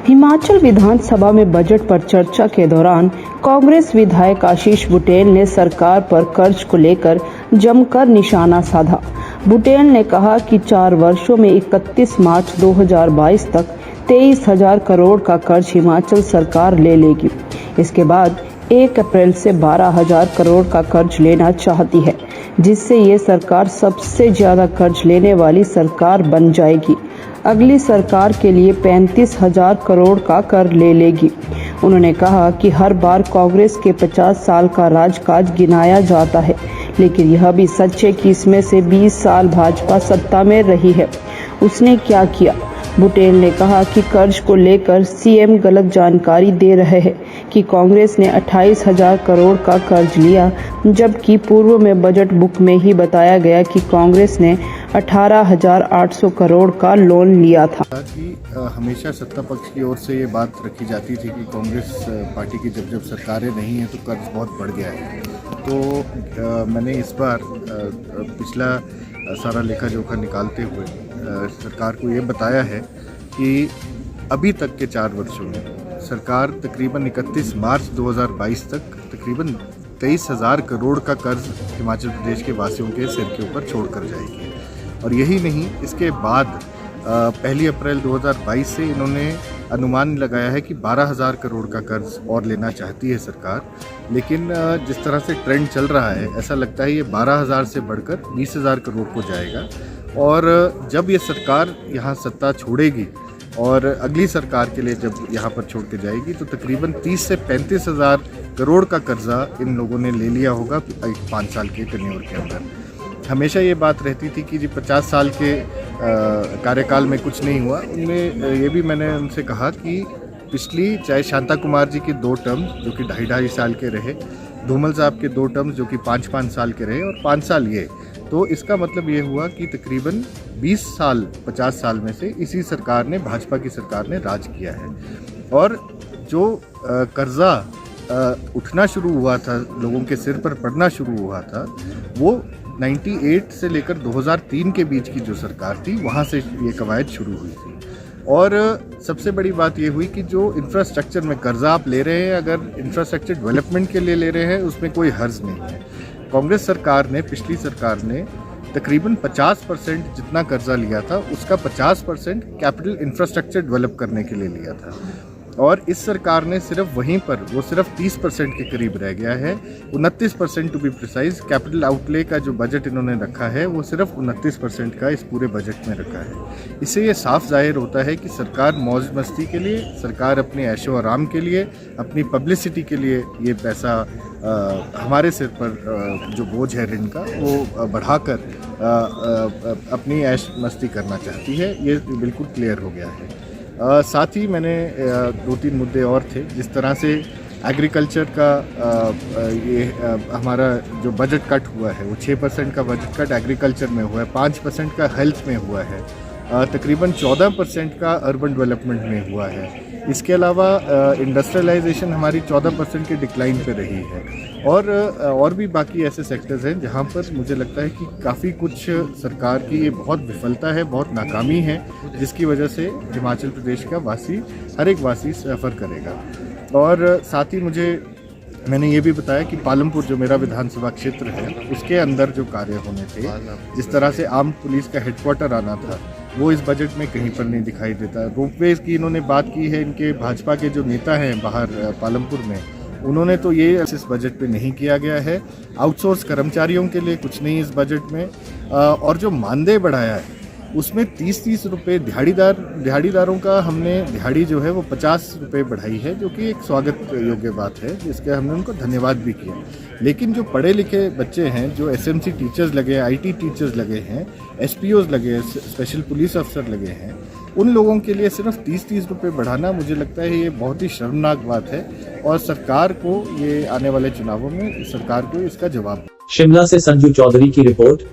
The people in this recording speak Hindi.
हिमाचल विधानसभा में बजट पर चर्चा के दौरान कांग्रेस विधायक आशीष बुटेल ने सरकार पर कर्ज को लेकर जमकर निशाना साधा। बुटेल ने कहा कि 4 वर्षों में 31 मार्च 2022 तक 23,000 करोड़ का कर्ज हिमाचल सरकार ले लेगी। इसके बाद 1 अप्रैल से 12,000 करोड़ का कर्ज लेना चाहती है, जिससे ये सरकार सबसे ज्यादा कर्ज लेने वाली सरकार बन जाएगी। अगली सरकार के लिए 35,000 करोड़ का कर ले लेगी। उन्होंने कहा कि हर बार कांग्रेस के 50 साल का राजकाज गिनाया जाता है, लेकिन यह भी सच है कि इसमें से 20 साल भाजपा सत्ता में रही है। उसने क्या किया? बुटेल ने कहा कि कर्ज को लेकर सीएम गलत जानकारी दे रहे हैं कि कांग्रेस ने 28,000 करोड़ का कर्ज लिया, जबकि पूर्व में बजट बुक में ही बताया गया कि कांग्रेस ने 18,800 करोड़ का लोन लिया था। कि हमेशा सत्ता पक्ष की ओर से ये बात रखी जाती थी कि कांग्रेस पार्टी की जब सरकारें नहीं हैं तो कर्ज बहुत बढ़ गया है। तो मैंने इस बार पिछला सारा लेखा जोखा निकालते हुए सरकार को ये बताया है कि अभी तक के 4 वर्षों में सरकार तकरीबन 31 मार्च 2022 तक तकरीबन 23,000 करोड़ का कर्ज हिमाचल प्रदेश के वासियों के सिर के ऊपर छोड़ कर जाएगी। और यही नहीं, इसके बाद 1 अप्रैल 2022 से इन्होंने अनुमान लगाया है कि 12,000 करोड़ का कर्ज और लेना चाहती है सरकार। लेकिन जिस तरह से ट्रेंड चल रहा है, ऐसा लगता है ये 12,000 से बढ़कर 20,000 करोड़ को जाएगा। और जब ये सरकार यहाँ सत्ता छोड़ेगी और अगली सरकार के लिए जब यहाँ पर छोड़ के जाएगी तो तकरीबन 30 से 35,000 करोड़ का कर्जा इन लोगों ने ले लिया होगा 5 साल के टेन्योर के अंदर। हमेशा ये बात रहती थी कि जी 50 साल के कार्यकाल में कुछ नहीं हुआ। उनमें ये भी मैंने उनसे कहा कि पिछली चाहे शांता कुमार जी की 2 टर्म जो कि 2.5 साल के रहे, धूमल साहब के 2 टर्म जो कि 5-5 साल के रहे और 5 साल ये, तो इसका मतलब ये हुआ कि तकरीबन 20 साल 50 साल में से इसी सरकार ने, भाजपा की सरकार ने राज किया है। और जो कर्जा उठना शुरू हुआ था, लोगों के सिर पर पड़ना शुरू हुआ था, वो 98 से लेकर 2003 के बीच की जो सरकार थी, वहाँ से ये कवायद शुरू हुई थी। और सबसे बड़ी बात ये हुई कि जो इंफ्रास्ट्रक्चर में कर्जा आप ले रहे हैं, अगर इंफ्रास्ट्रक्चर डेवलपमेंट के लिए ले रहे हैं, उसमें कोई हर्ज नहीं है। कांग्रेस सरकार ने, पिछली सरकार ने तकरीबन 50% जितना कर्जा लिया था, उसका 50% कैपिटल इंफ्रास्ट्रक्चर डेवलप करने के लिए लिया था। और इस सरकार ने सिर्फ वहीं पर वो सिर्फ 30% के करीब रह गया है। 29% to be precise capital outlay का जो बजट इन्होंने रखा है, वो सिर्फ 29% का इस पूरे बजट में रखा है। इससे ये साफ जाहिर होता है कि सरकार मौज मस्ती के लिए, सरकार अपने ऐशो आराम के लिए, अपनी पब्लिसिटी के लिए ये पैसा हमारे सिर पर जो बोझ है ऋण का, वो बढ़ाकर अपनी ऐश मस्ती करना चाहती है। ये बिल्कुल क्लियर हो गया है। साथ ही मैंने 2-3 मुद्दे और थे। जिस तरह से एग्रीकल्चर का हमारा जो बजट कट हुआ है, वो 6% का बजट कट एग्रीकल्चर में हुआ है, 5% का हेल्थ में हुआ है, तकरीबन 14% का अर्बन डेवलपमेंट में हुआ है। इसके अलावा इंडस्ट्रियलाइजेशन हमारी 14% की डिक्लाइन पे रही है। और भी बाकी ऐसे सेक्टर्स हैं जहां पर मुझे लगता है कि काफ़ी कुछ सरकार की ये बहुत विफलता है, बहुत नाकामी है, जिसकी वजह से हिमाचल प्रदेश का वासी, हर एक वासी सफ़र करेगा। और साथ ही मैंने ये भी बताया कि पालमपुर जो मेरा विधानसभा क्षेत्र है, उसके अंदर जो कार्य होने थे, जिस तरह से आर्म्ड पुलिस का हेडक्वार्टर आना था, वो इस बजट में कहीं पर नहीं दिखाई देता। रोपवेज की इन्होंने बात की है, इनके भाजपा के जो नेता हैं बाहर पालमपुर में, उन्होंने तो ये इस बजट पे नहीं किया गया है। आउटसोर्स कर्मचारियों के लिए कुछ नहीं इस बजट में। और जो मानदेय बढ़ाया है, उसमें 30-30 रुपये दिहाड़ीदारों का हमने दिहाड़ी जो है वो 50 रुपये बढ़ाई है, जो कि एक स्वागत योग्य बात है, जिसके हमने उनको धन्यवाद भी किया। लेकिन जो पढ़े लिखे बच्चे हैं, जो एसएमसी टीचर्स लगे, आईटी टीचर्स लगे हैं, एसपीओज लगे, स्पेशल पुलिस अफसर लगे हैं, उन लोगों के लिए सिर्फ 30-30 रुपये बढ़ाना, मुझे लगता है ये बहुत ही शर्मनाक बात है। और सरकार को ये आने वाले चुनावों में सरकार को इसका जवाब। शिमला से संजू चौधरी की रिपोर्ट।